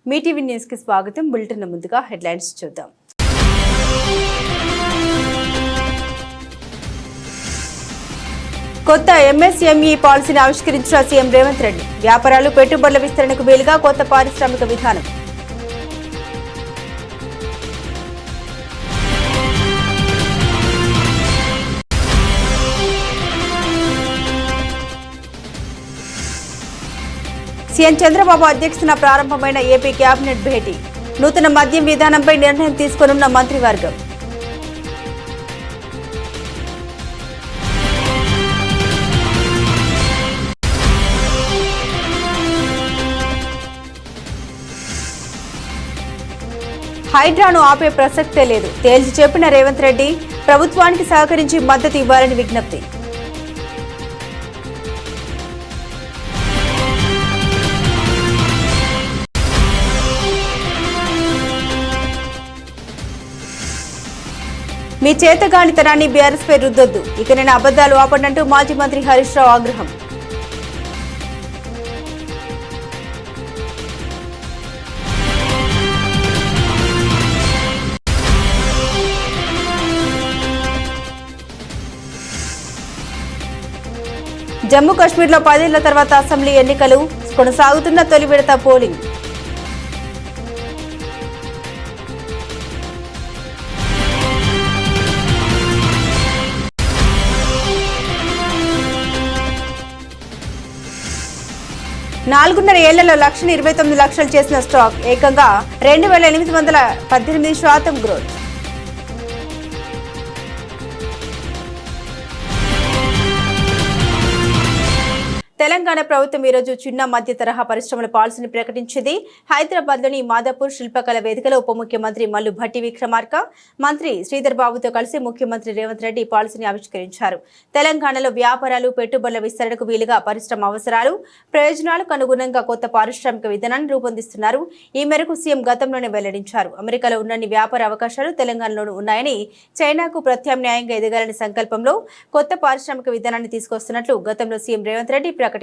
మీ TV news కి స్వాగతం. Bulletin ముందుగా హెడ్లైన్స్ చూద్దాం. కొత్త ఎంఎస్ఎంఈ పాలసీని ఆవిష్కరించిన సీఎం రేవంత్ రెడ్డి. వ్యాపారాలు పెట్టుబడుల విస్తరణకు వీలుగా కొత్త పారిశ్రామిక విధానం. సీఎం చంద్రబాబు అధ్యక్షతన ప్రారంభమైన ఏపీ కేబినెట్ భేటీ. నూతన మద్యం విధానంపై నిర్ణయం తీసుకోనున్న మంత్రివర్గం. హైడ్రాను ఆపే ప్రసక్తే లేదు. తేల్చి చెప్పిన రేవంత్ రెడ్డి ప్రభుత్వానికి సహకరించి మద్దతు ఇవ్వాలని విజ్ఞప్తి. మీ చేతగానితనాన్ని బీఆర్ఎస్ పై రుద్దొద్దు, ఇక నేను అబద్దాలు ఆపడంటూ మాజీ మంత్రి హరీష్ రావు ఆగ్రహం. జమ్మూ కాశ్మీర్లో 10 ఏళ్ల తర్వాత అసెంబ్లీ ఎన్నికలు. కొనసాగుతున్న తొలి విడత పోలింగ్. నాలుగున్నర ఏళ్లలో 1,29,00,000 చేసిన స్టాక్ ఏకంగా 2,818% గ్రోత్. తెలంగాణ ప్రభుత్వం ఈరోజు చిన్న మధ్య తరహా పరిశ్రమల పాలసీని ప్రకటించింది. హైదరాబాద్లోని మాదాపూర్ శిల్పకళ వేదికలో ఉప ముఖ్యమంత్రి మల్లు భట్టి విక్రమార్క, మంత్రి శ్రీధర్ బాబుతో కలిసి ముఖ్యమంత్రి రేవంత్ రెడ్డి పాలసీని ఆవిష్కరించారు. తెలంగాణలో వ్యాపారాలు పెట్టుబడుల విస్తరణకు వీలుగా పరిశ్రమ అవసరాలు ప్రయోజనాలకు అనుగుణంగా కొత్త పారిశ్రామిక విధానాన్ని రూపొందిస్తున్నారు. ఈ మేరకు సీఎం గతంలోనే వెల్లడించారు. అమెరికాలో ఉన్నన్ని వ్యాపార అవకాశాలు తెలంగాణలోనూ ఉన్నాయని, చైనాకు ప్రత్యామ్నాయంగా ఎదగాలని సంకల్పంలో కొత్త పారిశ్రామిక విధానాన్ని తీసుకొస్తున్నట్లు గతంలో సీఎం రేవంత్ రెడ్డి ప్రకటించారు.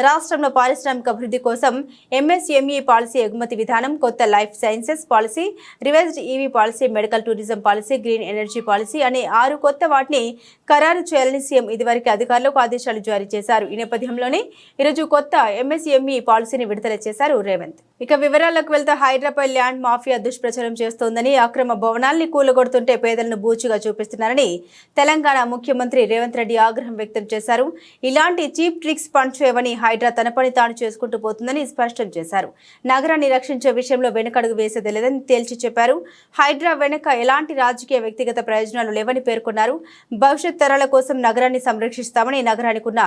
రాష్ట్రంలో పారిశ్రామిక అభివృద్ధి కోసం ఎంఎస్ఎంఈ పాలసీ, ఎగుమతి విధానం, కొత్త life sciences policy, revised EV policy, medical tourism policy, green energy policy అనే 6 కొత్త వాటిని ఖరారు చేయాలని సీఎం ఇదివరకు అధికారులకు ఆదేశాలు జారీ చేశారు. ఈ నేపథ్యంలోనే ఈరోజు కొత్త ఎంఎస్ఎంఈ పాలసీని విడుదల చేశారు రేవంత్. ఇక వివరాలకు వెళ్తే హైడ్రాపై ల్యాండ్ మాఫియా దుష్ప్రచారం చేస్తోందని, అక్రమ భవనాల్ని కూలగొడుతుంటే పేదలను బూచిగా చూపిస్తున్నారని తెలంగాణ ముఖ్యమంత్రి రేవంత్ రెడ్డి ఆగ్రహం వ్యక్తం చేశారు. ఇలాంటి చీప్ ట్రిక్స్ పనిచేయవని, హైడ్రా తన పని తాను చేసుకుంటూ పోతుందని స్పష్టం చేశారు. నగరాన్ని రక్షించే విషయంలో వెనకడుగు వేసేది లేదని తేల్చి చెప్పారు. హైడ్రా వెనుక ఎలాంటి రాజకీయ వ్యక్తిగత ప్రయోజనాలు లేవని పేర్కొన్నారు. భవిష్యత్ తరాల కోసం నగరాన్ని సంరక్షిస్తామని, నగరానికి ఉన్న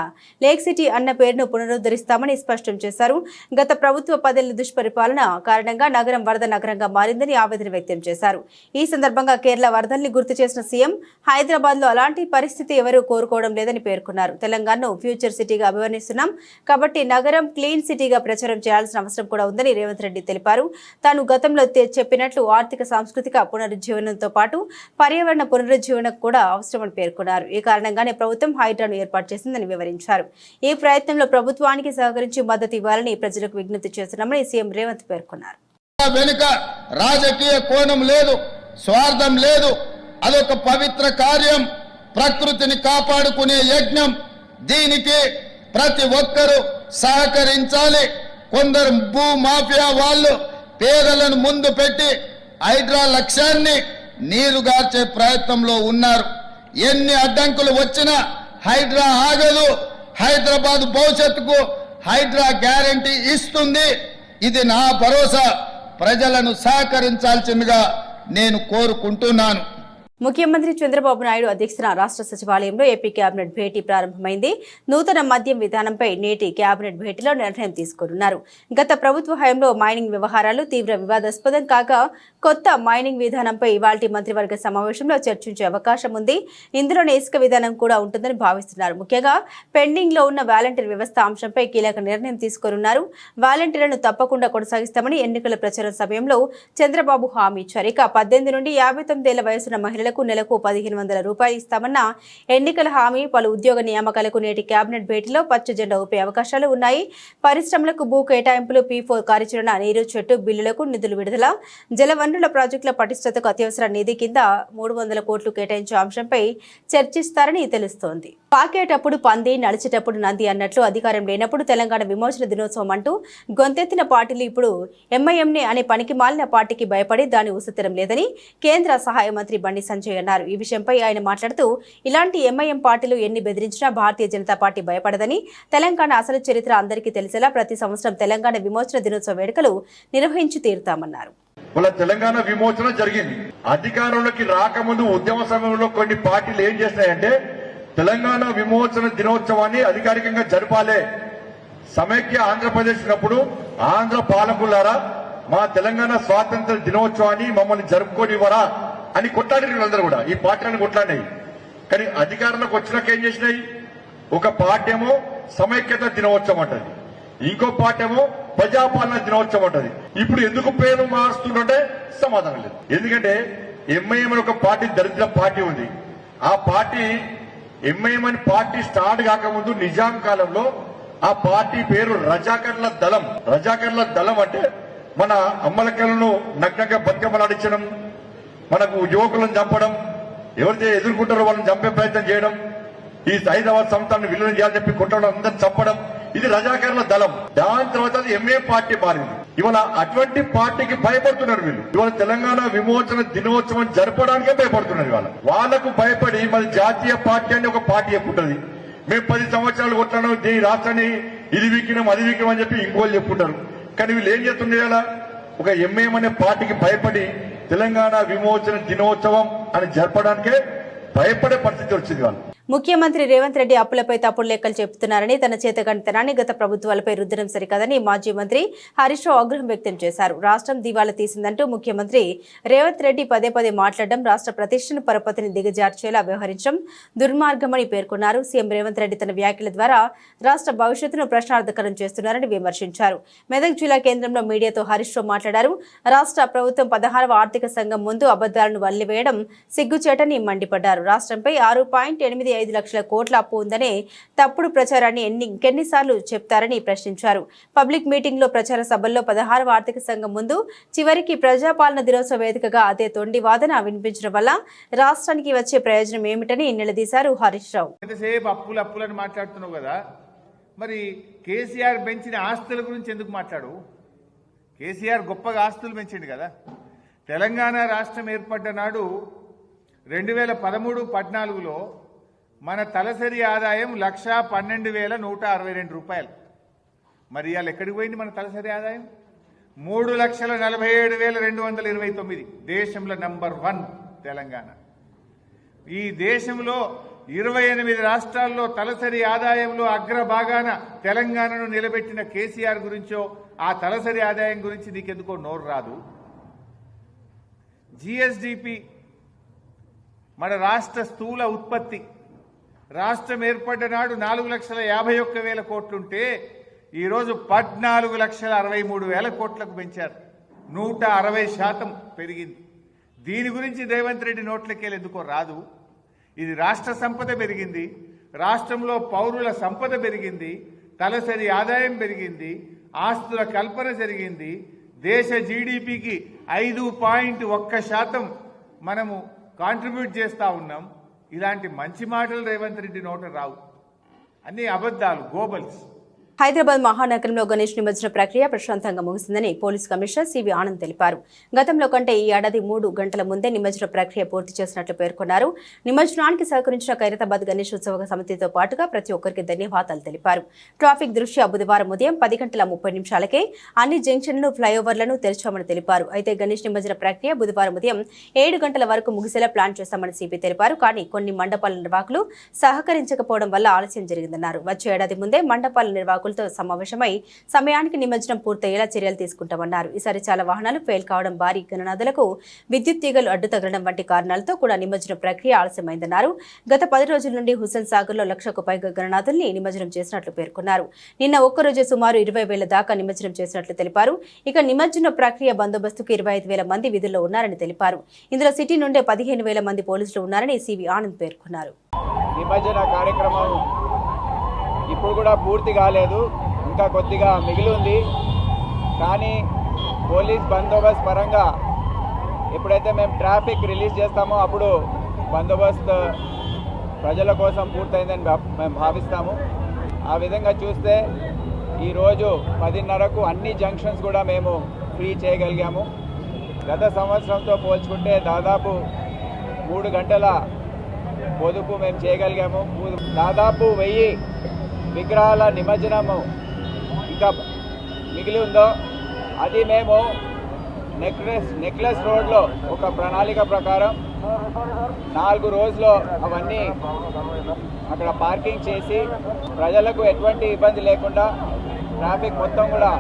లేక్ సిటీ అన్న పేరును పునరుద్ధరిస్తామని స్పష్టం చేశారు. గత ప్రభుత్వ 10 ఏళ్ల దుష్పరిపాలన కారణంగా నగరం వరద నగరంగా మారిందని ఆవేదన వ్యక్తం చేశారు. ఈ సందర్భంగా కేరళ వరదల్ని గుర్తు చేసిన సీఎం హైదరాబాద్ లో అలాంటి పరిస్థితి ఎవరూ కోరుకోవడం లేదని పేర్కొన్నారు. తెలంగాణను ఫ్యూచర్ సిటీగా అభివర్ణిస్తున్నాం కాబట్టి నగరం క్లీన్ సిటీగా ప్రచారం చేయాల్సిన అవసరం కూడా ఉందని రేవంత్ రెడ్డి తెలిపారు. తాను గతంలో చెప్పినట్లు ఆర్థిక సాంస్కృతిక పునరుజ్జీవనంతో పాటు పర్యావరణ పునరుజ్జీవనం కూడా అవసరమని పేర్కొన్నారు. ఈ కారణంగానే ప్రభుత్వం హైడ్రాను ఏర్పాటు చేసిందని వివరించారు. ఈ ప్రయత్నంలో ప్రభుత్వానికి సహకరించి మద్దతు ఇవ్వాలని ప్రజలకు విజ్ఞప్తి చేస్తున్నామని సీఎం రేవంత్ పేర్కొన్నారు. వెనుక రాజకీయ కోణం లేదు, స్వార్థం లేదు. అదొక పవిత్ర కార్యం, ప్రకృతిని కాపాడుకునే యజ్ఞం. దీనికి ప్రతి ఒక్కరూ సహకరించాలి. కొందరు భూ మాఫియా వాళ్ళు పేదలను ముందు పెట్టి హైడ్రా లక్ష్యాన్ని నీరుగార్చే ప్రయత్నంలో ఉన్నారు. ఎన్ని అడ్డంకులు వచ్చినా హైడ్రా ఆగదు. హైదరాబాద్ భవిష్యత్తుకు హైడ్రా గ్యారంటీ ఇస్తుంది. ఇది నా భరోసా. ప్రజలను సహకరించాల్సిందిగా నేను కోరుకుంటున్నాను. ముఖ్యమంత్రి చంద్రబాబు నాయుడు అధ్యక్షతన రాష్ట్ర సచివాలయంలో ఏపీ కేబినెట్ భేటీ ప్రారంభమైంది. నూతన మద్యం విధానంపై నేటి కేబినెట్ భేటీలో నిర్ణయం తీసుకున్నారు. గత ప్రభుత్వ హయాంలో మైనింగ్ వ్యవహారాలు తీవ్ర వివాదాస్పదం కాగా కొత్త మైనింగ్ విధానంపై ఇవాల్టి మంత్రివర్గ సమావేశంలో చర్చించే అవకాశం ఉంది. ఇందులోనే ఇసుక విధానం కూడా ఉంటుందని భావిస్తున్నారు. ముఖ్యంగా పెండింగ్ లో ఉన్న వాలంటీర్ వ్యవస్థ అంశంపై కీలక నిర్ణయం తీసుకున్నారు. వాలంటీర్లను తప్పకుండా కొనసాగిస్తామని ఎన్నికల ప్రచారం సమయంలో చంద్రబాబు హామీ ఇచ్చారు. ఇక 18 నుండి 59 ఏళ్ల వయసున్న మహిళలకు మహిళలకు నెలకు 1,500 రూపాయలు ఇస్తామన్న ఎన్నికల హామీ, పలు ఉద్యోగ నియామకాలకు నేటి కేబినెట్ భేటీలో పచ్చ జెండా ఊపే అవకాశాలు ఉన్నాయి. పరిశ్రమలకు భూ కేటాయింపులు, P4 కార్యాచరణ, నీరు చెట్టు బిల్లులకు నిధులు విడుదల, జలవనరుల ప్రాజెక్టుల పటిష్టతకు అత్యవసర నిధి కింద 300 కోట్లు కేటాయించే అంశంపై చర్చిస్తారని తెలుస్తోంది. పాకేటప్పుడు పంది, నడిచేటప్పుడు నంది అన్నట్లు అధికారం లేనప్పుడు తెలంగాణ విమోచన దినోత్సవం అంటూ గొంతెత్తిన పార్టీలు ఇప్పుడు ఎంఐఎంనే అనే పనికి మాలిన పార్టీకి భయపడి దాని ఉసెత్తడం లేదని కేంద్ర సహాయ మంత్రి బండి సంజయ్ అన్నారు. ఈ విషయంపై ఆయన మాట్లాడుతూ, ఇలాంటి ఎంఐఎం పార్టీలు ఎన్ని బెదిరించినా భారతీయ జనతా పార్టీ భయపడదని, తెలంగాణ అసలు చరిత్ర అందరికీ తెలిసేలా ప్రతి సంవత్సరం తెలంగాణ విమోచన దినోత్సవ వేడుకలు నిర్వహించి తీరుతామన్నారు. తెలంగాణ విమోచన జరిగింది. అధికారంలోకి రాకముందు ఉద్యమ సమయంలో కొన్ని పార్టీలు ఏం చేస్తాయంటే తెలంగాణ విమోచన దినోత్సవాన్ని అధికారికంగా జరపాలే, సమైక్య ఆంధ్రప్రదేశ్ ఉన్నప్పుడు ఆంధ్ర పాలకులారా మా తెలంగాణ స్వాతంత్ర దినోత్సవాన్ని మమ్మల్ని జరుపుకోనివ్వరా అని కొట్లాడిన వీళ్ళందరూ కూడా ఈ పార్టీలను కొట్లాడినాయి. కానీ అధికారంలోకి వచ్చినాక ఏం చేసినాయి? ఒక పార్టీ ఏమో సమైక్యత దినోత్సవం అంటది, ఇంకో పార్టీ ఏమో ప్రజాపాలన దినోత్సవం అంటది. ఇప్పుడు ఎందుకు పేరు మారుస్తుంటే సమాధానం లేదు. ఎందుకంటే ఎంఐఎం అని ఒక పార్టీ దరిద్ర పార్టీ ఉంది. ఆ పార్టీ ఎంఐఎం అని పార్టీ స్టార్ట్ కాకముందు నిజాం కాలంలో ఆ పార్టీ పేరు రజాకర్ల దళం. రజాకర్ల దళం అంటే మన అమ్మలకలను నగ్నంగా బతికమలాడించడం, మనకు యువకులను చంపడం, ఎవరైతే ఎదుర్కొంటారో వాళ్ళని చంపే ప్రయత్నం చేయడం, ఈ హైదరాబాద్ సంస్థలను విలీనం చేయాలని చెప్పి కొట్టడం, అందరిని చంపడం, ఇది రజాకర్ల దళం. దాని తర్వాత అది ఎంఏ పార్టీ మారింది. ఇవాళ అటువంటి పార్టీకి భయపడుతున్నారు వీళ్ళు. ఇవాళ తెలంగాణ విమోచన దినోత్సవం జరపడానికే భయపడుతున్నారు. ఇవాళ వాళ్లకు భయపడి మరి జాతీయ పార్టీ అని ఒక పార్టీ చెప్పుంటది. మేము 10 సంవత్సరాలు కొట్టాను, ఈ రాష్ట్రాన్ని ఇది వీకినాం అది వీకినాం అని చెప్పి ఇంకోళ్ళు చెప్పుకుంటారు. కానీ వీళ్ళు ఏం చేస్తుండే ఒక ఎంఏఎం అనే పార్టీకి భయపడి తెలంగాణ విమోచన దినోత్సవం అని జరపడానికే భయపడే పరిస్థితి వచ్చింది వాళ్ళు. ముఖ్యమంత్రి రేవంత్ రెడ్డి అప్పులపై తప్పుడు లెక్కలు చెబుతున్నారని, తన చేతకంటతనాన్ని గత ప్రభుత్వాలపై రుద్దడం సరికాదని మాజీ మంత్రి హరీష్ రావు ఆగ్రహం వ్యక్తం చేశారు. రాష్ట్రం దివాలా తీసిందంటూ ముఖ్యమంత్రి రేవంత్ రెడ్డి పదే పదే మాట్లాడడం, రాష్ట్ర ప్రతిష్టను పరపతిని దిగజార్చేలా వ్యవహరించడం దుర్మార్గమని పేర్కొన్నారు. సీఎం రేవంత్ రెడ్డి తన వ్యాఖ్యల ద్వారా రాష్ట్ర భవిష్యత్తును ప్రశ్నార్థకరం చేస్తున్నారని విమర్శించారు. మెదక్ జిల్లా కేంద్రంలో మీడియాతో హరీష్ రావు మాట్లాడారు. రాష్ట్ర ప్రభుత్వం 16వ ఆర్థిక సంఘం ముందు అబద్దాలను వల్లివేయడం సిగ్గుచేటని మండిపడ్డారు. రాష్ట్రంపై 6.85 లక్షల కోట్ల అప్పు ఉందనే తప్పుడు ప్రచారాన్ని ఇంకెన్నిసార్లు చెప్తారని ప్రశ్నించారు. పబ్లిక్ మీటింగ్ లో ప్రచార సభల్లో 16వ ఆర్థిక సంఘం ముందు చివరికి ప్రజాపాలన దినోత్సవ వేదికగా అదే తొండి వాదన వినిపించడం వల్ల రాష్ట్రానికి వచ్చే ప్రయోజనం ఏమిటని నిలదీశారు హరీష్ రావు. ఎంతసేపు అప్పులని మాట్లాడుతున్నావు కదా, మరి కేసీఆర్ పెంచిన ఆస్తుల గురించి ఎందుకు మాట్లాడు? కేసీఆర్ గొప్పగా ఆస్తులు పెంచిండు కదా. తెలంగాణ రాష్ట్రం ఏర్పడ్డ నాడు 2013-14లో మన తలసరి ఆదాయం 1,12,162 రూపాయలు. మరి ఇవాళ ఎక్కడికి పోయింది మన తలసరి ఆదాయం? 3,47,229. దేశంలో నంబర్ 1 తెలంగాణ. ఈ దేశంలో 28 రాష్ట్రాల్లో తలసరి ఆదాయంలో అగ్రభాగాన తెలంగాణను నిలబెట్టిన కేసీఆర్ గురించో ఆ తలసరి ఆదాయం గురించి నీకెందుకో నోరు రాదు. జిఎస్డిపి మన రాష్ట్ర స్థూల ఉత్పత్తి రాష్ట్రం ఏర్పడ్డ నాడు 4,51,000 కోట్లుంటే ఈరోజు 14,63,000 కోట్లకు పెంచారు. 160% పెరిగింది. దీని గురించి రేవంత్ రెడ్డి నోట్లకెళ్ళి ఎందుకో రాదు. ఇది రాష్ట్ర సంపద పెరిగింది, రాష్ట్రంలో పౌరుల సంపద పెరిగింది, తలసరి ఆదాయం పెరిగింది, ఆస్తుల కల్పన జరిగింది, దేశ జీడిపికి 5.1% మనము కాంట్రిబ్యూట్ చేస్తూ ఉన్నాం. ఇలాంటి మంచి మాటలు రేవంత్ రెడ్డి నోట రావు, అన్ని అబద్ధాలు, గోబల్స్. హైదరాబాద్ మహానగరంలో గణేష్ నిమజ్జన ప్రక్రియ ప్రశాంతంగా ముగిసిందని పోలీస్ కమిషనర్ సివి ఆనంద్ తెలిపారు. గతంలో కంటే ఈ ఏడాది 3 గంటల ముందే నిమజ్జన ప్రక్రియ పూర్తి చేసినట్లు పేర్కొన్నారు. నిమజ్జనానికి సహకరించిన ఖైరతాబాద్ గణేష్ ఉత్సవ సమితితో పాటుగా ప్రతి ఒక్కరికి ధన్యవాదాలు తెలిపారు. ట్రాఫిక్ దృష్ట్యా బుధవారం ఉదయం 10:30 అన్ని జంక్షన్లు, ఫ్లైఓవర్లను తెరిచామని తెలిపారు. అయితే గణేష్ నిమజ్జన ప్రక్రియ బుధవారం ఉదయం 7 గంటల వరకు ముగిసేలా ప్లాన్ చేస్తామని సిపి తెలిపారు. కానీ కొన్ని మండపాల నిర్వాహకులు సహకరించకపోవడం వల్ల ఆలస్యం జరిగిందన్నారు. వచ్చే ఏడాది ముందే మండపాల నిర్వాహకులు నిర్వాహకులతో సమావేశమై సమయానికి నిమజ్జనం పూర్తయ్యేలా చర్యలు తీసుకుంటామన్నారు. ఈసారి చాలా వాహనాలు ఫెయిల్ కావడం, భారీ గణనాథులకు విద్యుత్ తీగలు అడ్డు తగలడం వంటి కారణాలతో కూడా నిమజ్జనం ప్రక్రియ ఆలస్యమైందన్నారు. గత 10 రోజుల నుండి హుస్సేన్ సాగర్లో 1,00,000కు పైగా గణనాథుల్ని నిమజ్జనం చేసినట్లు పేర్కొన్నారు. నిన్న ఒక్కరోజే సుమారు 20,000 దాకా నిమజ్జనం చేసినట్లు తెలిపారు. ఇక నిమజ్జన ప్రక్రియ బందోబస్తుకు 25,000 మంది విధుల్లో ఉన్నారని తెలిపారు. ఇందులో సిటీ నుండే 15,000 మంది పోలీసులు ఉన్నారని సివి ఆనంద్ పేర్కొన్నారు. నిమజ్జన కార్యక్రమం ఇప్పుడు కూడా పూర్తి కాలేదు, ఇంకా కొద్దిగా మిగిలి ఉంది. కానీ పోలీస్ బందోబస్తు పరంగా ఎప్పుడైతే మేము ట్రాఫిక్ రిలీజ్ చేస్తామో అప్పుడు బందోబస్తు ప్రజల కోసం పూర్తయిందని మేము భావిస్తాము. ఆ విధంగా చూస్తే ఈరోజు 10:30కు అన్ని జంక్షన్స్ కూడా మేము ఫ్రీ చేయగలిగాము. గత సంవత్సరంతో పోల్చుకుంటే దాదాపు 3 గంటల పొదుపు మేము చేయగలిగాము. దాదాపు 1000 విగ్రహాల నిమజ్జనము ఇంకా మిగిలి ఉందో అది మేము నెక్లెస్ రోడ్లో ఒక ప్రణాళిక ప్రకారం 4 రోజుల్లో అవన్నీ అక్కడ పార్కింగ్ చేసి ప్రజలకు ఎటువంటి ఇబ్బంది లేకుండా ట్రాఫిక్ మొత్తం కూడా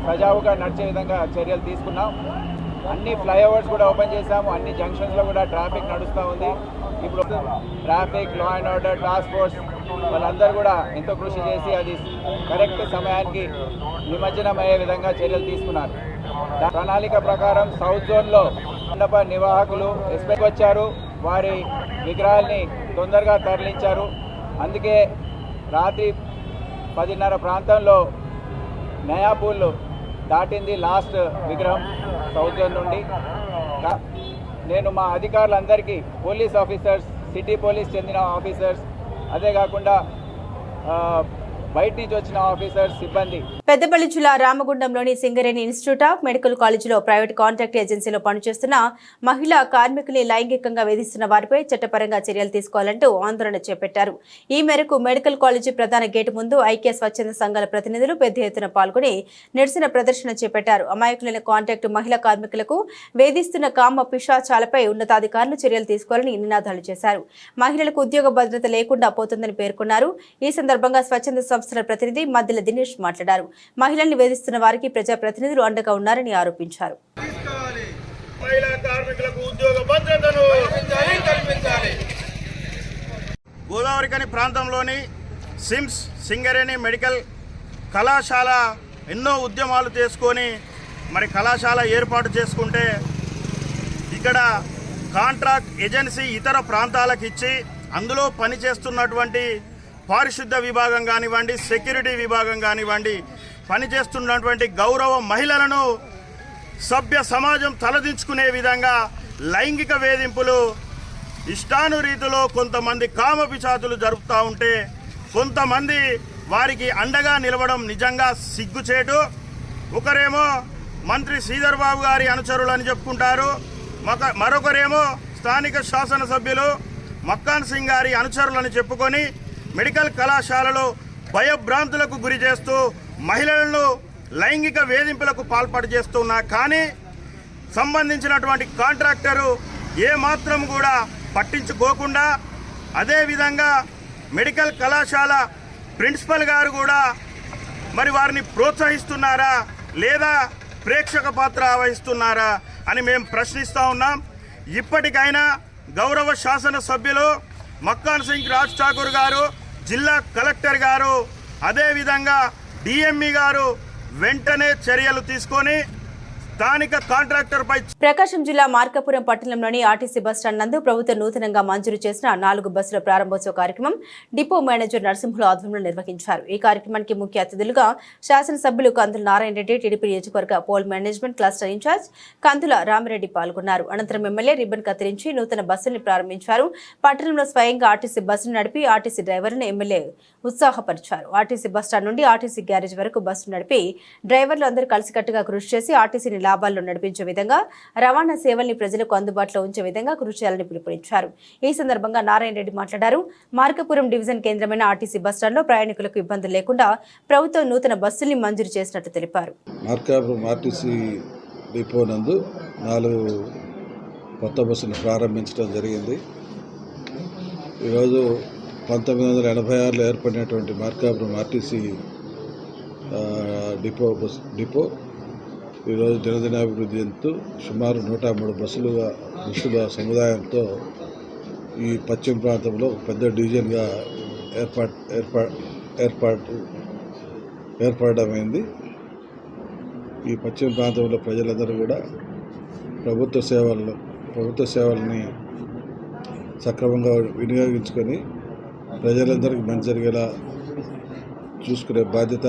సజావుగా నడిచే విధంగా చర్యలు తీసుకున్నాం. అన్ని ఫ్లైఓవర్స్ కూడా ఓపెన్ చేశాము. అన్ని జంక్షన్స్లో కూడా ట్రాఫిక్ నడుస్తూ ఉంది. ఇప్పుడు traffic, law and order task force వాళ్ళందరూ కూడా ఎంతో కృషి చేసి అది కరెక్ట్ సమయానికి నిమజ్జనం అయ్యే విధంగా చర్యలు తీసుకున్నారు. ప్రణాళిక ప్రకారం సౌత్ జోన్లో మండప నిర్వాహకులు ఎస్పెక్ట్ వచ్చారు, వారి విగ్రహాల్ని తొందరగా తరలించారు. అందుకే రాత్రి 10:30 ప్రాంతంలో నయాపూల్ దాటింది లాస్ట్ విగ్రహం సౌత్ జోన్ నుండి. నేను మా అధికారులందరికీ, పోలీస్ ఆఫీసర్స్, సిటీ పోలీస్ చెందిన ఆఫీసర్స్, అదే కాకుండా బయట నుంచి వచ్చిన ఆఫీసర్స్, సిబ్బంది. పెద్దపల్లి జిల్లా రామగుండంలోని సింగరేణి ఇన్స్టిట్యూట్ ఆఫ్ మెడికల్ కాలేజీలో ప్రైవేట్ కాంట్రాక్ట్ ఏజెన్సీలో పనిచేస్తున్న మహిళా కార్మికుల్ని లైంగికంగా వేధిస్తున్న వారిపై చట్టపరంగా చర్యలు తీసుకోవాలంటూ ఆందోళన చేపట్టారు. ఈ మేరకు మెడికల్ కాలేజీ ప్రధాన గేటు ముందు ఐక్య స్వచ్ఛంద సంఘాల ప్రతినిధులు పెద్ద ఎత్తున పాల్గొని నిరసన ప్రదర్శన చేపట్టారు. అమాయకులైన కాంట్రాక్టు మహిళా కార్మికులకు వేధిస్తున్న కామ పిశాచాలపై ఉన్నతాధికారులు చర్యలు తీసుకోవాలని నినాదాలు చేశారు. మహిళలకు ఉద్యోగ భద్రత లేకుండా పోతుందని పేర్కొన్నారు. ఈ సందర్భంగా స్వచ్ఛంద సంస్థల ప్రతినిధి మద్దెల దినేష్ మాట్లాడారు. మహిళల్ని వేధిస్తున్న వారికి ప్రజాప్రతినిధులు అండగా ఉన్నారని ఆరోపించారు. గోదావరికని ప్రాంతంలోని సిమ్స్ సింగరేణి మెడికల్ కళాశాల ఎన్నో ఉద్యమాలు చేసుకొని మరి కళాశాల ఏర్పాటు చేసుకుంటే ఇక్కడ కాంట్రాక్ట్ ఏజెన్సీ ఇతర ప్రాంతాలకు ఇచ్చి అందులో పనిచేస్తున్నటువంటి పారిశుద్ధ విభాగం కానివ్వండి, సెక్యూరిటీ విభాగం కానివ్వండి, పనిచేస్తున్నటువంటి గౌరవ మహిళలను సభ్య సమాజం తలదించుకునే విధంగా లైంగిక వేధింపులు ఇష్టానురీతిలో కొంతమంది కామపిశాచులు జరుపుతూ ఉంటే కొంతమంది వారికి అండగా నిలవడం నిజంగా సిగ్గుచేటు. ఒకరేమో మంత్రి శ్రీధర్ బాబు గారి అనుచరులని చెప్పుకుంటారు, మరొకరేమో స్థానిక శాసనసభ్యులు మక్కాన్ సింగ్ గారి అనుచరులని చెప్పుకొని మెడికల్ కళాశాలలో భయభ్రాంతులకు గురి చేస్తూ మహిళలను లైంగిక వేధింపులకు పాల్పడి చేస్తున్నా కానీ సంబంధించినటువంటి కాంట్రాక్టరు ఏమాత్రం కూడా పట్టించుకోకుండా, అదేవిధంగా మెడికల్ కళాశాల ప్రిన్సిపల్ గారు కూడా మరి వారిని ప్రోత్సహిస్తున్నారా లేదా ప్రేక్షక పాత్ర వహిస్తున్నారా అని మేము ప్రశ్నిస్తూ ఉన్నాం. ఇప్పటికైనా గౌరవ శాసనసభ్యులు మక్కాన్ సింగ్ రాజ్ ఠాకూర్ గారు, జిల్లా కలెక్టర్ గారు, అదేవిధంగా డిఎంఈ గారు వెంటనే చర్యలు తీసుకొని స్థానిక కాంట్రాక్టర్పై. ప్రకాశం జిల్లా మార్కాపురం పట్టణంలోని ఆర్టీసీ బస్టాండ్ నందు ప్రభుత్వం నూతనంగా మంజూరు చేసిన 4 బస్సుల ప్రారంభోత్సవ కార్యక్రమం డిపో మేనేజర్ నరసింహులు ఆధ్వర్యంలో నిర్వహించారు. ఈ కార్యక్రమానికి ముఖ్య అతిథులుగా శాసనసభ్యులు కందుల నారాయణ రెడ్డి, టీడీపీ నియోజకవర్గ పోల్ మేనేజ్మెంట్ క్లస్టర్ ఇన్ఛార్జ్ కందుల రామిరెడ్డి పాల్గొన్నారు. అనంతరం ఎమ్మెల్యే రిబ్బన్ కత్తిరించి నూతన బస్సుల్ని ప్రారంభించారు. పట్టణంలో స్వయంగా ఆర్టీసీ బస్సును నడిపి ఆర్టీసీ డ్రైవర్లను ఎమ్మెల్యే ఉత్సాహపరిచారు. ఆర్టీసీ బస్టాండ్ నుండి ఆర్టీసీ గ్యారేజ్ వరకు బస్సు నడిపి డ్రైవర్లు అందరూ కలిసికట్టుగా కృషి చేసి ఆర్టీసీని లాభాల్లో నడిపించే విధంగా రవాణా సేవల్ని ప్రజలకు అందుబాటులో ఉంచే విధంగా కృషి చేయాలని పిలుపునిచ్చారు. ఈ సందర్భంగా నారాయణ రెడ్డి మాట్లాడారు. మార్కాపురం డివిజన్ కేంద్రమైన ఆర్టీసీ బస్టాండ్లో ప్రయాణికులకు ఇబ్బందులు లేకుండా ప్రభుత్వం నూతన బస్సుల్ని మంజూరు చేసినట్టు తెలిపారు. మార్కాపురం ఆర్టీసీ డిపో నందు 4 కొత్త బస్సులు ప్రారంభించడం జరిగింది. ఈరోజు 1986లో ఏర్పడినటువంటి మార్కాపురం ఆర్టీసీ డిపో ఈరోజు దినదినాభివృద్ధి చెందుతూ సుమారు 103 బస్సుల సముదాయంతో ఈ పశ్చిమ ప్రాంతంలో పెద్ద డివిజన్గా ఏర్పడమైంది. ఈ పశ్చిమ ప్రాంతంలో ప్రజలందరూ కూడా ప్రభుత్వ సేవలని సక్రమంగా వినియోగించుకొని ప్రజలందరికీ మంచి జరిగేలా చూసుకునే బాధ్యత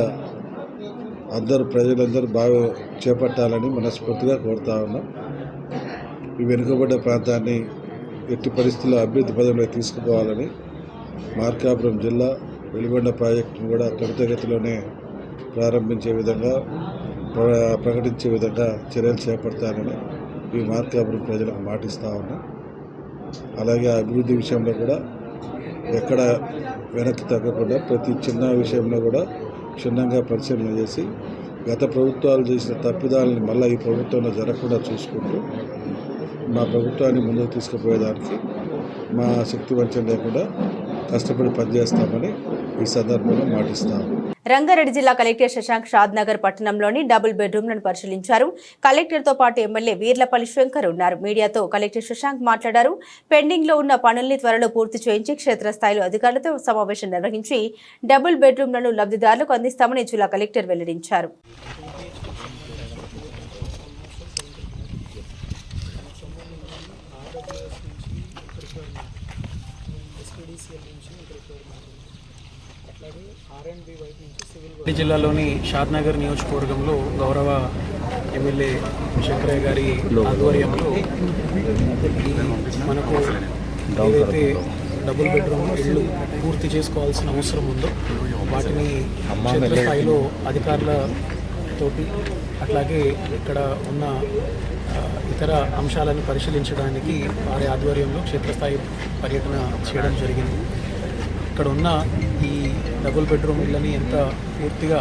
ప్రజలందరూ బాగా చేపట్టాలని మనస్ఫూర్తిగా కోరుతా ఉన్నాం. ఈ వెనుకబడ్డ ప్రాంతాన్ని ఎట్టి పరిస్థితుల్లో అభివృద్ధి పదంలో తీసుకుపోవాలని మార్కాపురం జిల్లా వెలుగొండ ప్రాజెక్టును కూడా త్వరితగతిలోనే ప్రారంభించే విధంగా ప్రకటించే విధంగా చర్యలు చేపడతానని ఈ మార్కాపురం ప్రజలకు మాటిస్తూ ఉన్నాం. అలాగే అభివృద్ధి విషయంలో కూడా ఎక్కడ వెనక్కి తగ్గకుండా ప్రతి చిన్న విషయంలో కూడా క్షుణ్ణంగా పరిశీలన చేసి గత ప్రభుత్వాలు చేసిన తప్పిదాలని మళ్ళీ ఈ ప్రభుత్వంలో జరగకుండా చూసుకుంటూ మా ప్రభుత్వాన్ని ముందుకు తీసుకుపోయేదానికి మా శక్తి వంచన లేకుండా కష్టపడి పనిచేస్తామని ఈ సందర్భంగా మాటిస్తాము. రంగారెడ్డి జిల్లా కలెక్టర్ శశాంక్ షాద్ నగర్ పట్టణంలోని డబుల్ బెడ్రూమ్లను పరిశీలించారు. కలెక్టర్తో పాటు ఎమ్మెల్యే వీర్లపల్లి శంకర్ ఉన్నారు. మీడియాతో కలెక్టర్ శశాంక్ మాట్లాడారు. పెండింగ్ లో ఉన్న పనుల్ని త్వరలో పూర్తి చేయించి క్షేత్రస్థాయిలో అధికారులతో సమావేశం నిర్వహించి డబుల్ బెడ్రూమ్లను లబ్ధిదారులకు అందిస్తామని జిల్లా కలెక్టర్ వెల్లడించారు. జిల్లాలోని షాద్నగర్ నియోజకవర్గంలో గౌరవ ఎమ్మెల్యే శంకరయ్య గారి ఆధ్వర్యంలో మనకు ఏదైతే డబుల్ బెడ్రూమ్ ఇళ్ళు పూర్తి చేసుకోవాల్సిన అవసరం ఉందో వాటిని క్షేత్రస్థాయిలో అధికారులతోటి అట్లాగే ఇక్కడ ఉన్న ఇతర అంశాలను పరిశీలించడానికి వారి ఆధ్వర్యంలో క్షేత్రస్థాయి పర్యటన చేయడం జరిగింది. ఇక్కడ ఉన్న ఈ డబుల్ బెడ్రూమ్ ఇళ్ళని ఎంత పూర్తిగా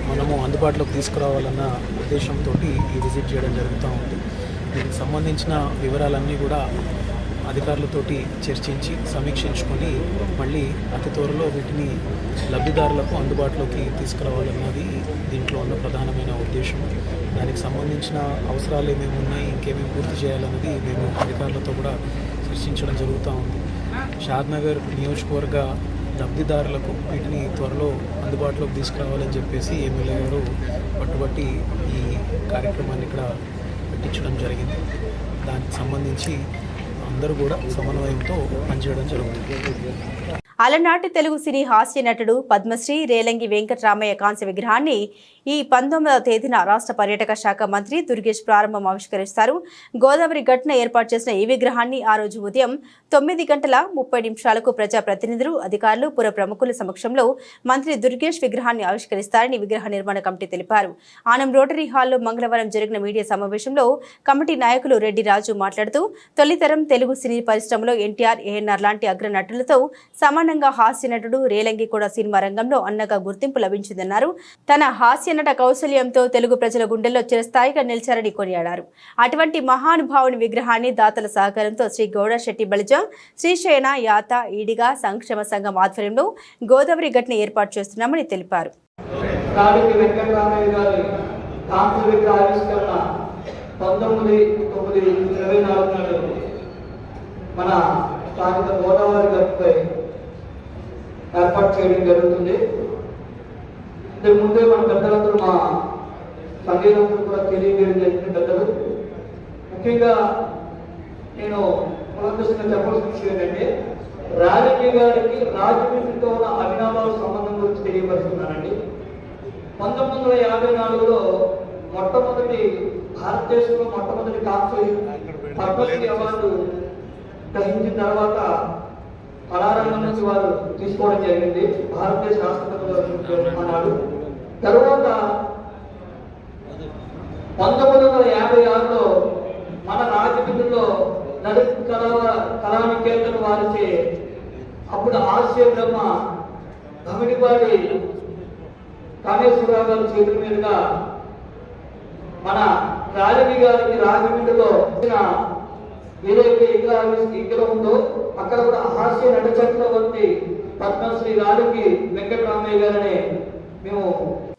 మనము అందుబాటులోకి తీసుకురావాలన్న ఉద్దేశంతో ఈ విజిట్ చేయడం జరుగుతూ ఉంది. దీనికి సంబంధించిన వివరాలన్నీ కూడా అధికారులతోటి చర్చించి సమీక్షించుకొని మళ్ళీ అతి త్వరలో వీటిని లబ్ధిదారులకు అందుబాటులోకి తీసుకురావాలన్నది దీంట్లో ఉన్న ప్రధానమైన ఉద్దేశం. దానికి సంబంధించిన అవసరాలు ఏమేమి ఉన్నాయి, ఇంకేమేమి పూర్తి చేయాలన్నది మేము అధికారులతో కూడా చర్చించడం జరుగుతూ ఉంది. షాద్నగర్ నియోజకవర్గ లబ్ధిదారులకు వీటిని త్వరలో అందుబాటులోకి తీసుకురావాలని చెప్పేసి ఎమ్మెల్యే గారు పట్టుబట్టి ఈ కార్యక్రమాన్ని ఇక్కడ పెట్టించడం జరిగింది. దానికి సంబంధించి అందరూ కూడా సమన్వయంతో పనిచేయడం జరుగుతుంది. అలనాటి తెలుగు సినీ హాస్య నటుడు పద్మశ్రీ రేలంగి వెంకటరామయ్య కాంస్య విగ్రహాన్ని ఈ 19వ తేదీన రాష్ట్ర పర్యాటక శాఖ మంత్రి దుర్గేష్ ప్రారంభం ఆవిష్కరిస్తారు. గోదావరి ఘటన ఏర్పాటు చేసిన ఈ విగ్రహాన్ని ఆ రోజు ఉదయం 9:30 ప్రజాప్రతినిధులు, అధికారులు, పుర ప్రముఖుల సమక్షంలో మంత్రి దుర్గేష్ విగ్రహాన్ని ఆవిష్కరిస్తారని విగ్రహ నిర్మాణ కమిటీ తెలిపారు. ఆనం రోటరీ హాల్లో మంగళవారం జరిగిన మీడియా సమావేశంలో కమిటీ నాయకులు రెడ్డి రాజు మాట్లాడుతూ తొలితరం తెలుగు సినీ పరిశ్రమలో ఎన్టీఆర్, ఏఎన్ఆర్ లాంటి అగ్ర నటులతో సమానంగా హాస్య నటుడు రేలంగి కూడా సినిమా రంగంలో అన్నగా గుర్తింపు లభించిందన్నారు. తన హాస్య నట కౌశల్యంతో తెలుగు ప్రజల గుండెల్లో చిరస్థాయిగా నిలిచారని కొనియాడారు. అటువంటి మహానుభావుని విగ్రహాన్ని దాతల సహకారంతో శ్రీ గౌడ శెట్టి బలిజ, శ్రీశయన యాత ఈడిగా సంక్షేమ సంఘం ఆధ్వర్యంలో గోదావరి ఘటన ఏర్పాటు చేస్తున్నామని తెలిపారు. మన స్థానిక గోదావరి గట్టుపై ఏర్పాటు చేయడం జరుగుతుంది. ఇంతకు ముందే మన పెద్దలందరూ మా సంగీతంతో కూడా తెలియజేయడం జరిగిన పెద్దలు. ముఖ్యంగా నేను పునరుద్ధరించిన చెప్పాల్సిన విషయం ఏంటంటే రాజకీయ గారికి రాజకీయంతో ఉన్న అభినవాల సంబంధం గురించి తెలియపరుస్తున్నానండి. 1954లో మొట్టమొదటి భారతదేశంలో మొట్టమొదటి పద్మశ్రీ అవార్డు గ్రహించిన తర్వాత కళారంగం నుంచి వారు తీసుకోవడం జరిగింది. భారతదేశ రాష్ట్రపతి అన్నాడు. తరువాత 1956లో మన రాజకీయంలో లలిత్ కళానికేతన్ వారిచే అప్పుడు హాస్య బ్రహ్మ గమిడిపాడి కామేశ్వరరావు గారి చేతుల మీదుగా మన రాజకీయ గారికి రాజమండ్రిలో ఏదైతే ఇక్కడ ఉందో అక్కడ కూడా హాస్య నట చక్రవర్తి పద్మశ్రీ రాజకీ వెంకటరామయ్య గారనే మేము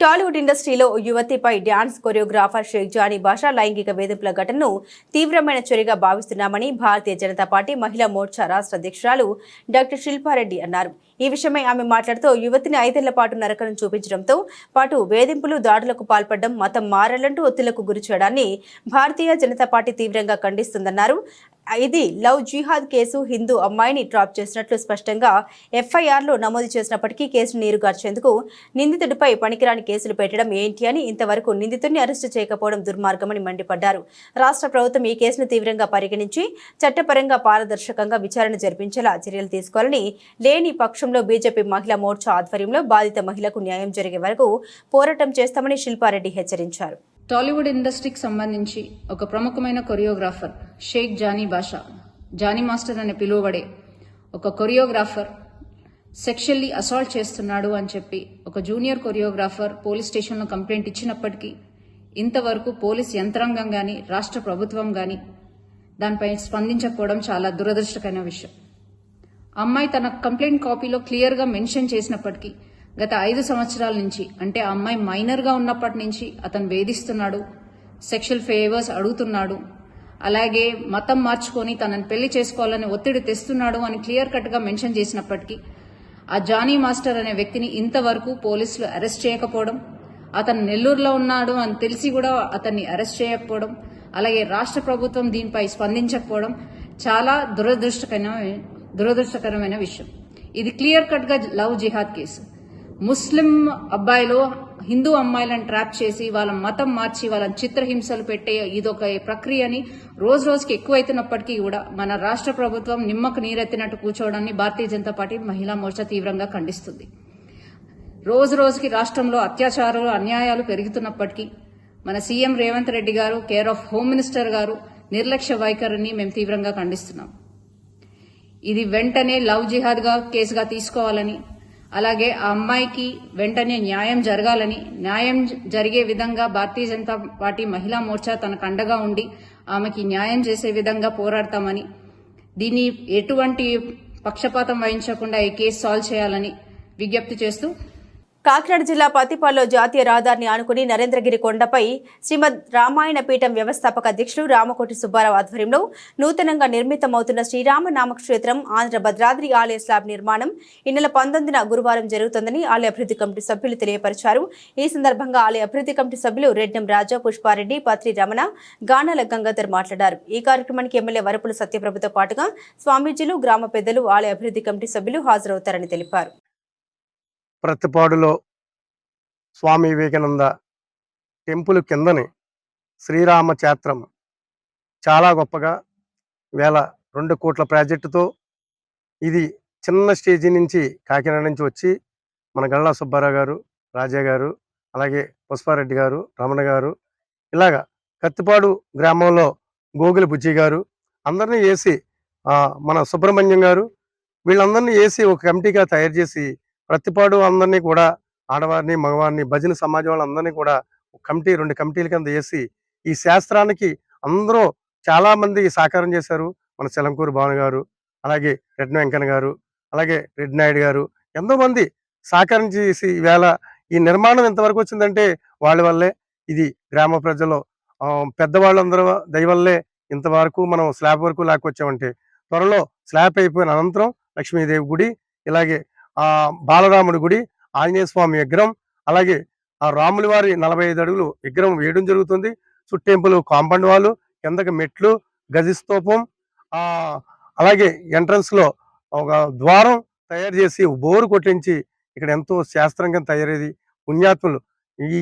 టాలీవుడ్ ఇండస్ట్రీలో ఓ యువతిపై డ్యాన్స్ కొరియోగ్రాఫర్ షేక్ జానీ బాషా లైంగిక వేధింపుల ఘటనను తీవ్రమైన చర్యగా భావిస్తున్నామని భారతీయ జనతా పార్టీ మహిళా మోర్చా రాష్ట్ర అధ్యక్షురాలు డాక్టర్ శిల్పారెడ్డి అన్నారు. ఈ విషయమై ఆమె మాట్లాడుతూ యువతిని 5 ఏళ్ల పాటు నరకను చూపించడంతో పాటు వేధింపులు దాడులకు పాల్పడడం మతం మారాలంటూ ఒత్తిళ్లకు గురి చేయడాన్ని భారతీయ జనతా పార్టీ తీవ్రంగా ఖండిస్తుందన్నారు. ఇది లవ్ జిహాద్ కేసు హిందూ అమ్మాయిని ట్రాప్ చేసినట్లు స్పష్టంగా ఎఫ్ఐఆర్లో నమోదు చేసినప్పటికీ కేసును నీరుగార్చేందుకు నిందితుడిపై పనికిరాని కేసులు పెట్టడం ఏంటి అని ఇంతవరకు నిందితుడిని అరెస్టు చేయకపోవడం దుర్మార్గమని మండిపడ్డారు. రాష్ట్ర ప్రభుత్వం ఈ కేసును తీవ్రంగా పరిగణించి చట్టపరంగా పారదర్శకంగా విచారణ జరిపించేలా చర్యలు తీసుకోవాలని, లేని పక్షంలో బీజేపీ మహిళా మోర్చా ఆధ్వర్యంలో బాధిత మహిళకు న్యాయం జరిగే వరకు పోరాటం చేస్తామని శిల్పారెడ్డి హెచ్చరించారు. టాలీవుడ్ ఇండస్ట్రీకి సంబంధించి ఒక ప్రముఖమైన కొరియోగ్రాఫర్ షేక్ జానీ బాషా, జానీ మాస్టర్ అని పిలువబడే ఒక కొరియోగ్రాఫర్ సెక్షువల్లీ అసాల్ట్ చేస్తున్నాడు అని చెప్పి ఒక జూనియర్ కొరియోగ్రాఫర్ పోలీస్ స్టేషన్లో కంప్లైంట్ ఇచ్చినప్పటికీ ఇంతవరకు పోలీస్ యంత్రాంగం కానీ రాష్ట్ర ప్రభుత్వం కానీ దానిపై స్పందించకపోవడం చాలా దురదృష్టకరమైన విషయం. అమ్మాయి తన కంప్లైంట్ కాపీలో క్లియర్గా మెన్షన్ చేసినప్పటికీ గత 5 సంవత్సరాల నుంచి, అంటే ఆ అమ్మాయి మైనర్గా ఉన్నప్పటి నుంచి అతను వేధిస్తున్నాడు, సెక్షువల్ ఫేవర్స్ అడుగుతున్నాడు, అలాగే మతం మార్చుకొని తనని పెళ్లి చేసుకోవాలని ఒత్తిడి తెస్తున్నాడు అని క్లియర్ కట్గా మెన్షన్ చేసినప్పటికీ ఆ జానీ మాస్టర్ అనే వ్యక్తిని ఇంతవరకు పోలీసులు అరెస్ట్ చేయకపోవడం, అతను నెల్లూరులో ఉన్నాడు అని తెలిసి కూడా అతన్ని అరెస్ట్ చేయకపోవడం, అలాగే రాష్ట్ర ప్రభుత్వం దీనిపై స్పందించకపోవడం చాలా దురదృష్టకరమైన విషయం. ఇది క్లియర్ కట్గా లవ్ జిహాద్ కేసు. ముస్లిం అబ్బాయిలు హిందూ అమ్మాయిలను ట్రాప్ చేసి వాళ్ళ మతం మార్చి వాళ్ళని చిత్రహింసలు పెట్టే ఇదొక ప్రక్రియని రోజు రోజుకి ఎక్కువైతున్నప్పటికీ కూడా మన రాష్ట్ర ప్రభుత్వం నిమ్మకు నీరెత్తినట్టు కూర్చోవడాన్ని భారతీయ జనతా పార్టీ మహిళా మోర్చా తీవ్రంగా ఖండిస్తుంది. రోజు రోజుకి రాష్ట్రంలో అత్యాచారాలు అన్యాయాలు పెరుగుతున్నప్పటికీ మన సీఎం రేవంత్ రెడ్డి గారు, కేర్ ఆఫ్ హోమ్ మినిస్టర్ గారు నిర్లక్ష్య వైఖరిని మేము తీవ్రంగా ఖండిస్తున్నాం. ఇది వెంటనే లవ్ జిహాద్గా కేసుగా తీసుకోవాలని, అలాగే ఆ అమ్మాయికి వెంటనే న్యాయం జరగాలని, న్యాయం జరిగే విధంగా భారతీయ జనతా పార్టీ మహిళా మోర్చా తనకు అండగా ఉండి ఆమెకి న్యాయం చేసే విధంగా పోరాడతామని, దీన్ని ఎటువంటి పక్షపాతం వహించకుండా ఈ కేసు సాల్వ్ చేయాలని విజ్ఞప్తి చేస్తూ కాకినాడ జిల్లా పత్తిపాడులో జాతీయ రహదారిని ఆనుకుని నరేంద్రగిరి కొండపై శ్రీమద్ రామాయణ పీఠం వ్యవస్థాపక అధ్యక్షులు రామకోటి సుబ్బారావు ఆధ్వర్యంలో నూతనంగా నిర్మితమవుతున్న శ్రీరామ నామక్షేత్రం ఆంధ్ర భద్రాద్రి ఆలయ స్లాబ్ నిర్మాణం ఈ నెల 19న గురువారం జరుగుతుందని ఆలయ అభివృద్ధి కమిటీ సభ్యులు తెలియపరిచారు. ఈ సందర్భంగా ఆలయ అభివృద్ధి కమిటీ సభ్యులు రెడ్డం రాజా, పుష్పారెడ్డి, పత్రి రమణ, గానాల గంగాధర్ మాట్లాడారు. ఈ కార్యక్రమానికి ఎమ్మెల్యే వరపుల సత్యప్రభుతో పాటుగా స్వామీజీలు, గ్రామ పెద్దలు, ఆలయ అభివృద్ధి కమిటీ సభ్యులు హాజరవుతారని తెలిపారు. ప్రతిపాడులో స్వామి వివేకానంద టెంపుల్ కిందని శ్రీరామ క్షేత్రం చాలా గొప్పగా 2 కోట్ల ప్రాజెక్టుతో ఇది చిన్న స్టేజీ నుంచి కాకినాడ నుంచి వచ్చి మన గల్లా సుబ్బారావు గారు, రాజా గారు, అలాగే పుష్పారెడ్డి గారు, రమణ గారు, ఇలాగా కత్తిపాడు గ్రామంలో గోగుల బుజ్జి గారు అందరినీ వేసి మన సుబ్రహ్మణ్యం గారు వీళ్ళందరినీ వేసి ఒక కమిటీగా తయారు చేసి ప్రతిపాడు అందరినీ కూడా ఆడవారిని, మగవారిని, భజన సమాజం వాళ్ళందరినీ కూడా కమిటీ 2 కమిటీల కింద వేసి ఈ శాస్త్రానికి అందరూ చాలా మంది సహకారం చేశారు. మన చెలంకూరు భావన గారు, అలాగే రెడ్డి వెంకన్న గారు, అలాగే రెడ్డి నాయుడు గారు, ఎంతో మంది సహకారం చేసి ఈవేళ ఈ నిర్మాణం ఎంతవరకు వచ్చిందంటే వాళ్ళ వల్లే. ఇది గ్రామ ప్రజలు పెద్దవాళ్ళందరూ దయవల్లే ఇంతవరకు మనం స్లాబ్ వరకు లాక్కొచ్చామంటే త్వరలో స్లాబ్ అయిపోయిన అనంతరం లక్ష్మీదేవి గుడి, ఇలాగే బాలరాముడి గుడి, ఆంజనేయ స్వామి విగ్రహం, అలాగే ఆ రాముల వారి 45 అడుగులు విగ్రహం వేయడం జరుగుతుంది. చుట్టేంపులు, కాంపౌండ్ వాళ్ళు, కిందకి మెట్లు, గజస్తూపం, అలాగే ఎంట్రన్స్ లో ఒక ద్వారం తయారు చేసి బోరు కొట్టించి ఇక్కడ ఎంతో శాస్త్రంగా తయారేది. పుణ్యాత్ములు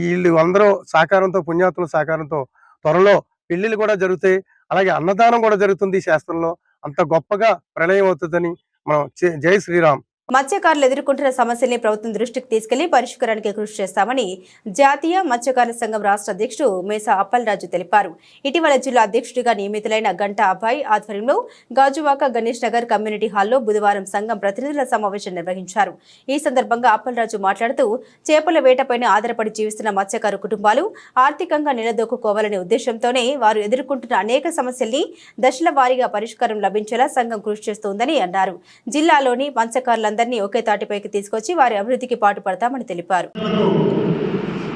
వీళ్ళు అందరూ సహకారంతో, పుణ్యాత్ముల సహకారంతో త్వరలో పెళ్లిళ్ళు కూడా జరుగుతాయి. అలాగే అన్నదానం కూడా జరుగుతుంది. ఈ శాస్త్రంలో అంత గొప్పగా ప్రళయం అవుతుందని మనం జై శ్రీరామ్. మత్స్యకారులు ఎదుర్కొంటున్న సమస్యల్ని ప్రభుత్వం దృష్టికి తీసుకెళ్లి పరిష్కారానికి కృషి చేస్తామని జాతీయ మత్స్యకారుల సంఘం రాష్ట్ర అధ్యక్షుడు మేసా అప్పలరాజు తెలిపారు. ఇటీవల జిల్లా అధ్యక్షుడిగా నియమితులైన గంటా అబ్బాయి ఆధ్వర్యంలో గాజువాక గణేష్ నగర్ కమ్యూనిటీ హాల్లో బుధవారం సంఘం ప్రతినిధుల సమావేశం నిర్వహించారు. ఈ సందర్భంగా అప్పలరాజు మాట్లాడుతూ చేపల వేటపైన ఆధారపడి జీవిస్తున్న మత్స్యకారు కుటుంబాలు ఆర్థికంగా నిలదొక్కుకోవాలనే ఉద్దేశంతోనే వారు ఎదుర్కొంటున్న అనేక సమస్యల్ని దశల వారీగా పరిష్కారం లభించేలా సంఘం కృషి చేస్తోందని అన్నారు. జిల్లాలోని మత్స్యకారుల వారందరినీ ఒకే తాటిపైకి తీసుకొచ్చి వారి అభివృద్ధికి పాటుపడతామని తెలిపారు.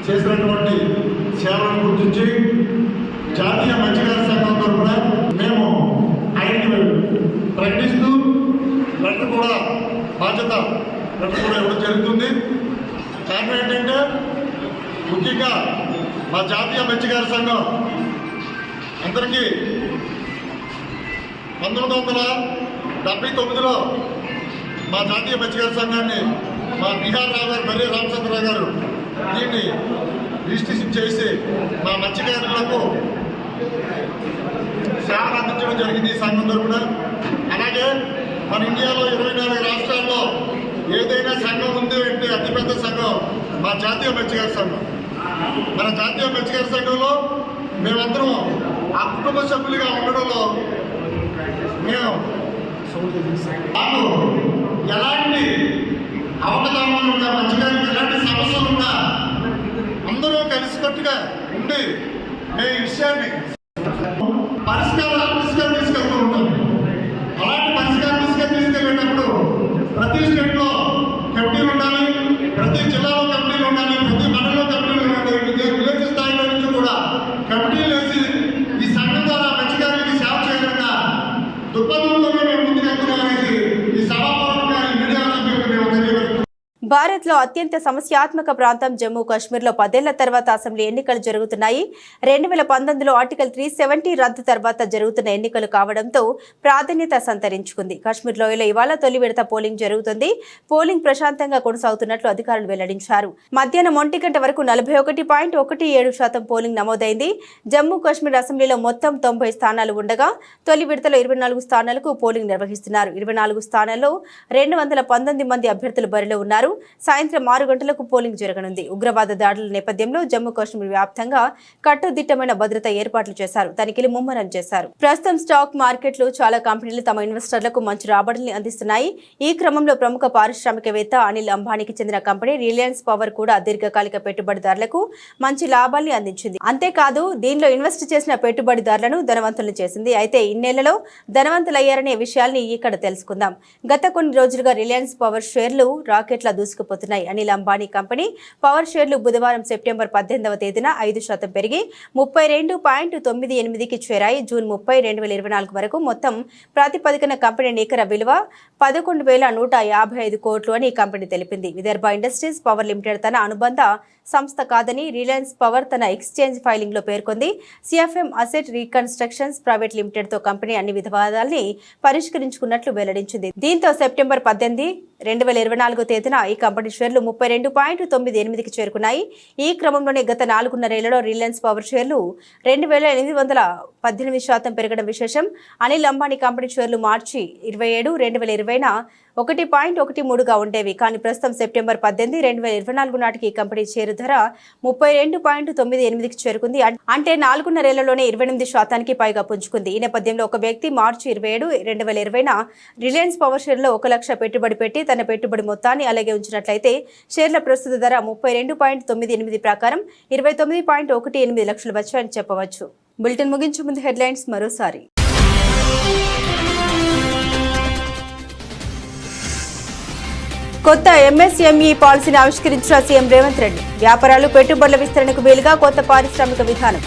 చేసినటువంటి సేవలను గుర్తించి జాతీయ మత్స్యకార సంఘం తరఫున మేము ఆయనకి ప్రకటిస్తూ లెటర్ కూడా బాధ్యత లెటర్ కూడా ఇవ్వడం జరుగుతుంది. కారణం ఏంటంటే ముఖ్యంగా మా జాతీయ మత్స్యకార సంఘం అందరికీ 1979లో మా జాతీయ మత్స్యకార సంఘాన్ని మా బీహార్ రావు గారు మర్రి రామచంద్రరావు గారు దీన్ని రిజిస్ట్రేషన్ చేసి మా మత్స్యకారులకు సేవలు అందించడం జరిగింది ఈ సంఘం తరఫున. అలాగే మన ఇండియాలో 24 రాష్ట్రాల్లో ఏదైనా సంఘం ఉంది అంటే అతిపెద్ద సంఘం మా జాతీయ మత్స్యకార సంఘం. మన జాతీయ మత్స్యకార సంఘంలో మేమందరం ఆ కుటుంబ సభ్యులుగా ఉండడంలో మేము మాకు ఎలాంటి అవకతవకలు ఉన్నా మత్స్యకారులకు ఎలాంటి సమస్యలు ఉన్నా అందరూ కలిసికట్టుగా ఉండి మేము ఈ విషయాన్ని పరిష్కారాలు తీసుకెళ్తూ ఉంటాం. అలాంటి పరిష్కారం తీసుకెళ్ళేటప్పుడు ప్రతి స్టేట్లో కమిటీలు ఉండాలి, ప్రతి జిల్లాలో కమిటీలు ఉండాలి, ప్రతి మండలంలో కమిటీలు ఉండాలి. విలేజ్ స్థాయిలో నుంచి కూడా కమిటీలు వేసి ఈ సంఘం ద్వారా మత్స్యకారులకి సేవ చేయకుండా దుర్పథంతోనే మేము ముందుకెళ్తున్నామనేసి ఈ సభాపూర్వకంగా మీడియా సభ్యులకు మేము తెలియజేస్తున్నాం. భారత్లో అత్యంత సమస్యాత్మక ప్రాంతం జమ్మూ కాశ్మీర్లో 10 ఏళ్ల తర్వాత అసెంబ్లీ ఎన్నికలు జరుగుతున్నాయి. 2019లో ఆర్టికల్ 370 రద్దు తర్వాత జరుగుతున్న ఎన్నికలు కావడంతో ప్రాధాన్యత సంతరించుకుంది. కాశ్మీర్ లోయలో ఇవాళ తొలి విడత పోలింగ్ జరుగుతుంది. పోలింగ్ ప్రశాంతంగా కొనసాగుతున్నట్లు అధికారులు వెల్లడించారు. మధ్యాహ్నం 1 గంట వరకు 41.17% పోలింగ్ నమోదైంది. జమ్మూ కాశ్మీర్ అసెంబ్లీలో మొత్తం 90 స్థానాలు ఉండగా తొలి విడతలో 24 స్థానాలకు పోలింగ్ నిర్వహిస్తున్నారు. 24 స్థానాల్లో 219 మంది అభ్యర్థులు బరిలో ఉన్నారు. సాయంత్రం 6 గంటలకు పోలింగ్ జరగనుంది. ఉగ్రవాద దాడుల నేపథ్యంలో జమ్మూ కాశ్మీర్ వ్యాప్తంగా కట్టుదిట్టమైన భద్రత ఏర్పాట్లు చేశారు. తనిఖీలు ముమ్మరం చేశారు. ప్రస్తుతం స్టాక్ మార్కెట్లు చాలా కంపెనీలు తమ ఇన్వెస్టర్లకు మంచి రాబడుల్ని అందిస్తున్నాయి. ఈ క్రమంలో ప్రముఖ పారిశ్రామికవేత్త అనిల్ అంబానీకి చెందిన కంపెనీ రిలయన్స్ పవర్ కూడా దీర్ఘకాలిక పెట్టుబడిదారులకు మంచి లాభాల్ని అందించింది. అంతేకాదు దీనిలో ఇన్వెస్ట్ చేసిన పెట్టుబడిదారులను ధనవంతులను చేసింది. అయితే ఇన్నేళ్లలో ధనవంతులయ్యారనే విషయాల్ని ఇక్కడ తెలుసుకుందాం. గత కొన్ని రోజులుగా రిలయన్స్ పవర్ షేర్లు రాకెట్ల దూసుకుపోతున్నాయి. అనిల్ అంబానీ కంపెనీ పవర్ షేర్లు బుధవారం సెప్టెంబర్ 18వ తేదీన 5% పెరిగి 32.98కి చేరాయి. జూన్ 30, 2024 వరకు మొత్తం ప్రాతిపదికన కంపెనీ నికర విలువ 11,155 కోట్లు అని కంపెనీ తెలిపింది. విదర్భ ఇండస్ట్రీస్ పవర్ లిమిటెడ్ తన అనుబంధ సంస్థ కాదని రిలయన్స్ పవర్ తన ఎక్స్చేంజ్ ఫైలింగ్ లో పేర్కొంది. CFM asset reconstructions private limited తో కంపెనీ అన్ని వివాదాల్ని పరిష్కరించుకున్నట్లు వెల్లడించింది. దీంతో సెప్టెంబర్ 18, 2024 తేదీన ఈ కంపెనీ షేర్లు 32.98కి చేరుకున్నాయి. ఈ క్రమంలోనే గత 4.5 రిలయన్స్ పవర్ షేర్లు 2,818% పెరగడం విశేషం. అనిల్ అంబానీ కంపెనీ షేర్లు మార్చి 27, 2020న 1.13గా ఉండేవి. కానీ ప్రస్తుతం సెప్టెంబర్ 18, 2024 నాటికి ఈ కంపెనీ షేరు ధర 32.98కి చేరుకుంది. అంటే 4.5 ఏళ్లలోనే 28% పైగా పుంజుకుంది. ఈ నేపథ్యంలో ఒక వ్యక్తి మార్చి 27, 2020న రిలయన్స్ పవర్ షేర్లో 1 లక్ష పెట్టుబడి పెట్టి తన పెట్టుబడి మొత్తాన్ని అలాగే ఉంచినట్లయితే షేర్ల ప్రస్తుత ధర 32.98 ప్రకారం 29.18 లక్షలు వచ్చాయని చెప్పవచ్చు. బులెటిన్ ముగించే ముందు హెడ్లైన్స్ మరోసారి. కొత్త ఎంఎస్ఎంఈ పాలసీని ఆవిష్కరించిన సీఎం రేవంత్ రెడ్డి. వ్యాపారాలు పెట్టుబడుల విస్తరణకు వీలుగా కొత్త పారిశ్రామిక విధానం.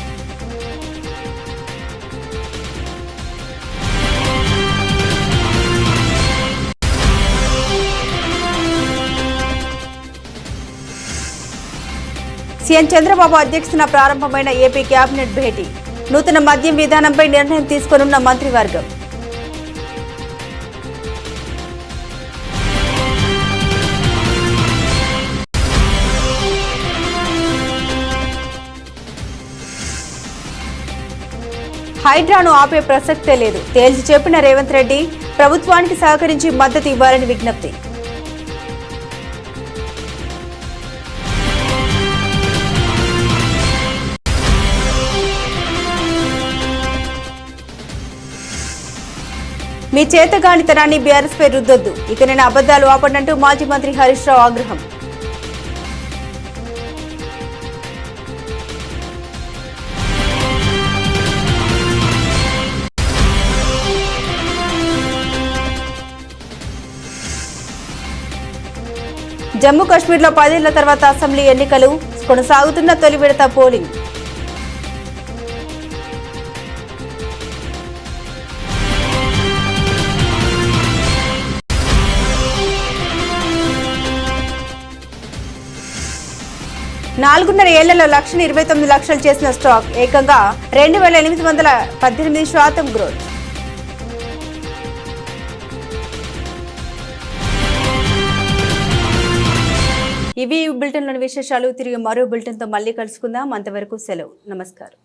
సీఎం చంద్రబాబు అధ్యక్షతన ప్రారంభమైన ఏపీ కేబినెట్ భేటీ. నూతన మద్యం విధానంపై నిర్ణయం తీసుకోనున్న మంత్రివర్గం. హైడ్రాను ఆపే ప్రసక్తే లేదు. తేల్చి చెప్పిన రేవంత్ రెడ్డి ప్రభుత్వానికి సహకరించి మద్దతు ఇవ్వాలని విజ్ఞప్తి. మీ చేతగానితనాన్ని బీఆర్ఎస్ పై రుద్దొద్దు. ఇక నేను అబద్దాలు ఆపడంటూ మాజీ మంత్రి హరీష్ రావు ఆగ్రహం. జమ్మూ కాశ్మీర్లో 10 ఏళ్ల తర్వాత అసెంబ్లీ ఎన్నికలు కొనసాగుతున్న తొలి విడత పోలింగ్. నాలుగున్నర ఏళ్లలో 1,29,00,000 చేసిన స్టాక్ ఏకంగా 2,818% గ్రోత్. ఇవి బులెటిన్లోని విశేషాలు. తిరిగి మరో బులెటిన్తో మళ్ళీ కలుసుకుందాం. అంతవరకు సెలవు. నమస్కారం.